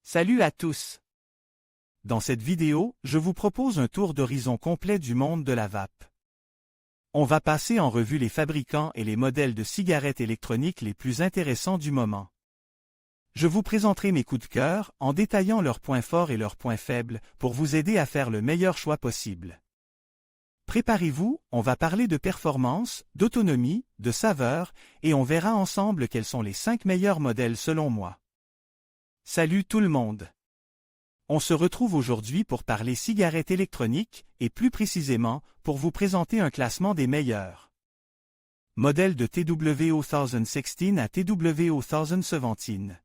Salut à tous! Dans cette vidéo, je vous propose un tour d'horizon complet du monde de la vape. On va passer en revue les fabricants et les modèles de cigarettes électroniques les plus intéressants du moment. Je vous présenterai mes coups de cœur en détaillant leurs points forts et leurs points faibles pour vous aider à faire le meilleur choix possible. Préparez-vous, on va parler de performance, d'autonomie, de saveur, et on verra ensemble quels sont les 5 meilleurs modèles selon moi. Salut tout le monde! On se retrouve aujourd'hui pour parler cigarettes électroniques et plus précisément pour vous présenter un classement des meilleurs modèles de TWO-1016 à TWO-1017.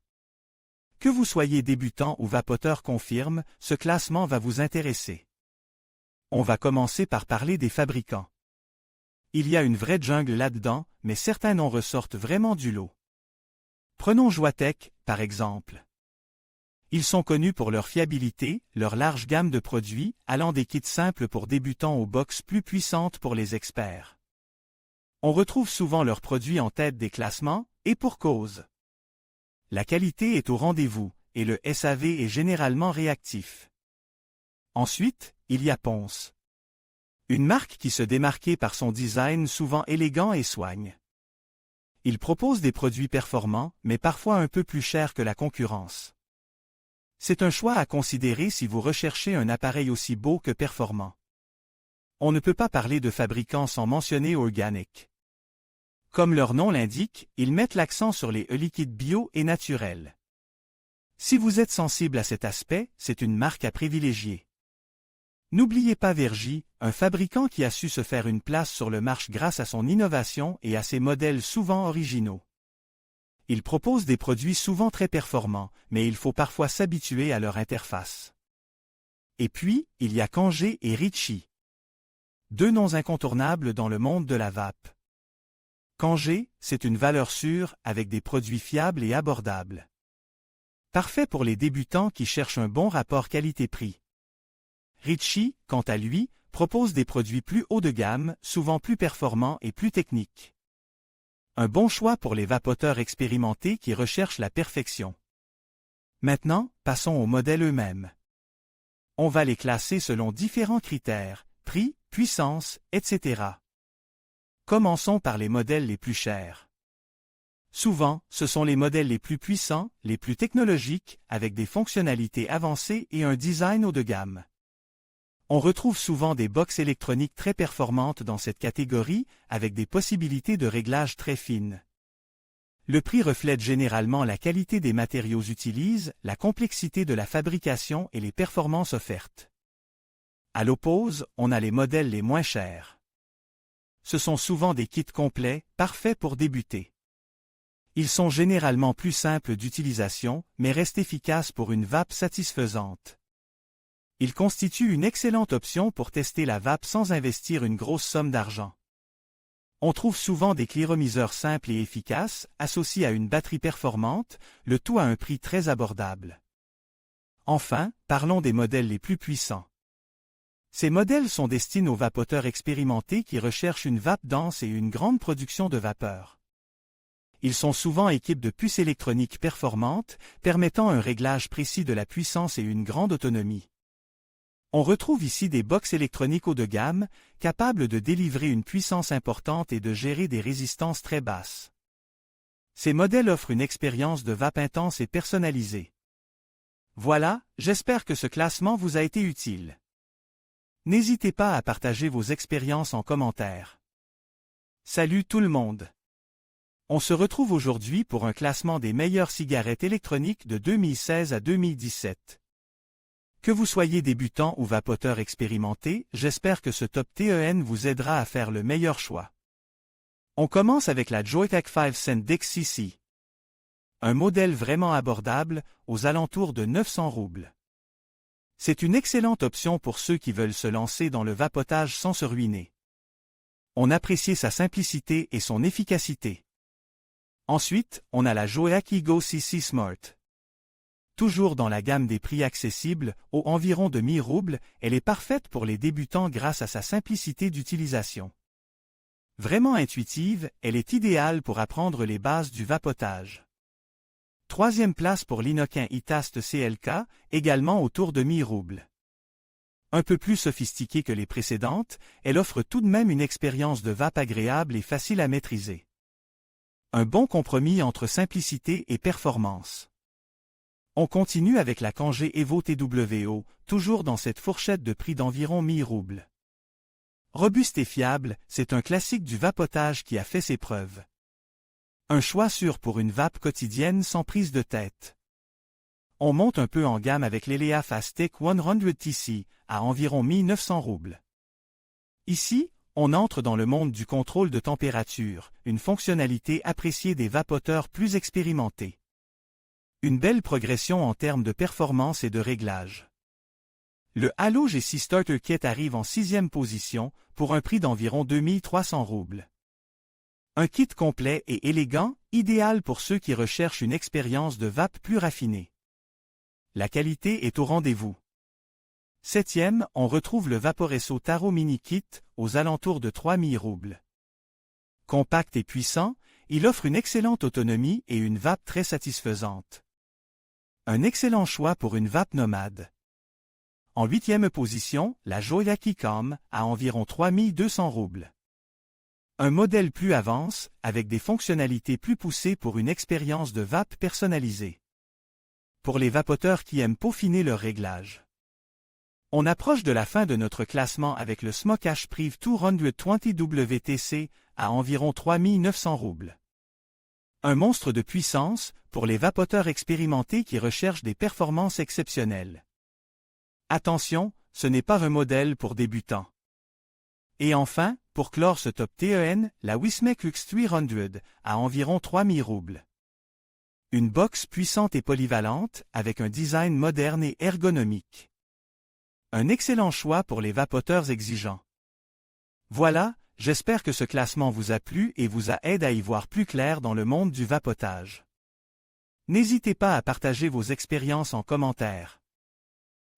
Que vous soyez débutant ou vapoteur confirme, ce classement va vous intéresser. On va commencer par parler des fabricants. Il y a une vraie jungle là-dedans, mais certains en ressortent vraiment du lot. Prenons Joyetech, par exemple. Ils sont connus pour leur fiabilité, leur large gamme de produits, allant des kits simples pour débutants aux box plus puissantes pour les experts. On retrouve souvent leurs produits en tête des classements, et pour cause. La qualité est au rendez-vous, et le SAV est généralement réactif. Ensuite, il y a Ponce. Une marque qui se démarquait par son design souvent élégant et soigne. Ils proposent des produits performants, mais parfois un peu plus chers que la concurrence. C'est un choix à considérer si vous recherchez un appareil aussi beau que performant. On ne peut pas parler de fabricants sans mentionner Organic. Comme leur nom l'indique, ils mettent l'accent sur les liquides bio et naturels. Si vous êtes sensible à cet aspect, c'est une marque à privilégier. N'oubliez pas Vergy, un fabricant qui a su se faire une place sur le marché grâce à son innovation et à ses modèles souvent originaux. Ils proposent des produits souvent très performants, mais il faut parfois s'habituer à leur interface. Et puis, il y a Kangé et Ritchie. Deux noms incontournables dans le monde de la vape. Kangé, c'est une valeur sûre, avec des produits fiables et abordables. Parfait pour les débutants qui cherchent un bon rapport qualité-prix. Ritchie, quant à lui, propose des produits plus haut de gamme, souvent plus performants et plus techniques. Un bon choix pour les vapoteurs expérimentés qui recherchent la perfection. Maintenant, passons aux modèles eux-mêmes. On va les classer selon différents critères, prix, puissance, etc. Commençons par les modèles les plus chers. Souvent, ce sont les modèles les plus puissants, les plus technologiques, avec des fonctionnalités avancées et un design haut de gamme. On retrouve souvent des box électroniques très performantes dans cette catégorie, avec des possibilités de réglage très fines. Le prix reflète généralement la qualité des matériaux utilisés, la complexité de la fabrication et les performances offertes. À l'oppose, on a les modèles les moins chers. Ce sont souvent des kits complets, parfaits pour débuter. Ils sont généralement plus simples d'utilisation, mais restent efficaces pour une vape satisfaisante. Ils constituent une excellente option pour tester la vape sans investir une grosse somme d'argent. On trouve souvent des cliromiseurs simples et efficaces, associés à une batterie performante, le tout à un prix très abordable. Enfin, parlons des modèles les plus puissants. Ces modèles sont destinés aux vapoteurs expérimentés qui recherchent une vape dense et une grande production de vapeur. Ils sont souvent équipés de puces électroniques performantes, permettant un réglage précis de la puissance et une grande autonomie. On retrouve ici des box électroniques haut de gamme, capables de délivrer une puissance importante et de gérer des résistances très basses. Ces modèles offrent une expérience de vape intense et personnalisée. Voilà, j'espère que ce classement vous a été utile. N'hésitez pas à partager vos expériences en commentaire. Salut tout le monde! On se retrouve aujourd'hui pour un classement des meilleures cigarettes électroniques de 2016 à 2017. Que vous soyez débutant ou vapoteur expérimenté, j'espère que ce top 10 vous aidera à faire le meilleur choix. On commence avec la Joyetech 5 DXCC. Un modèle vraiment abordable, aux alentours de 900 roubles. C'est une excellente option pour ceux qui veulent se lancer dans le vapotage sans se ruiner. On apprécie sa simplicité et son efficacité. Ensuite, on a la Joyetech Ego CC Smart. Toujours dans la gamme des prix accessibles, aux environs de 1000 roubles, elle est parfaite pour les débutants grâce à sa simplicité d'utilisation. Vraiment intuitive, elle est idéale pour apprendre les bases du vapotage. Troisième place pour l'Inokin Itast CLK, également autour de 1000 roubles. Un peu plus sophistiquée que les précédentes, elle offre tout de même une expérience de vape agréable et facile à maîtriser. Un bon compromis entre simplicité et performance. On continue avec la Kangé Evo TWO, toujours dans cette fourchette de prix d'environ 1000 roubles. Robuste et fiable, c'est un classique du vapotage qui a fait ses preuves. Un choix sûr pour une vape quotidienne sans prise de tête. On monte un peu en gamme avec l'Elea Fastech 100TC, à environ 1900 roubles. Ici, on entre dans le monde du contrôle de température, une fonctionnalité appréciée des vapoteurs plus expérimentés. Une belle progression en termes de performance et de réglage. Le Halo G6 Starter Kit arrive en 6e position, pour un prix d'environ 2300 roubles. Un kit complet et élégant, idéal pour ceux qui recherchent une expérience de vape plus raffinée. La qualité est au rendez-vous. 7e, on retrouve le Vaporesso Taro Mini Kit, aux alentours de 3000 roubles. Compact et puissant, il offre une excellente autonomie et une vape très satisfaisante. Un excellent choix pour une vape nomade. En 8e position, la Joya Keycom, à environ 3200 roubles. Un modèle plus avance, avec des fonctionnalités plus poussées pour une expérience de vape personnalisée. Pour les vapoteurs qui aiment peaufiner leur réglage. On approche de la fin de notre classement avec le Smokash Priv 220 WTC, à environ 3900 roubles. Un monstre de puissance, pour les vapoteurs expérimentés qui recherchent des performances exceptionnelles. Attention, ce n'est pas un modèle pour débutants. Et enfin, pour clore ce top TEN, la Wismec X300, à environ 3000 roubles. Une box puissante et polyvalente, avec un design moderne et ergonomique. Un excellent choix pour les vapoteurs exigeants. Voilà, j'espère que ce classement vous a plu et vous aide à y voir plus clair dans le monde du vapotage. N'hésitez pas à partager vos expériences en commentaire.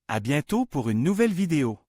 À bientôt pour une nouvelle vidéo.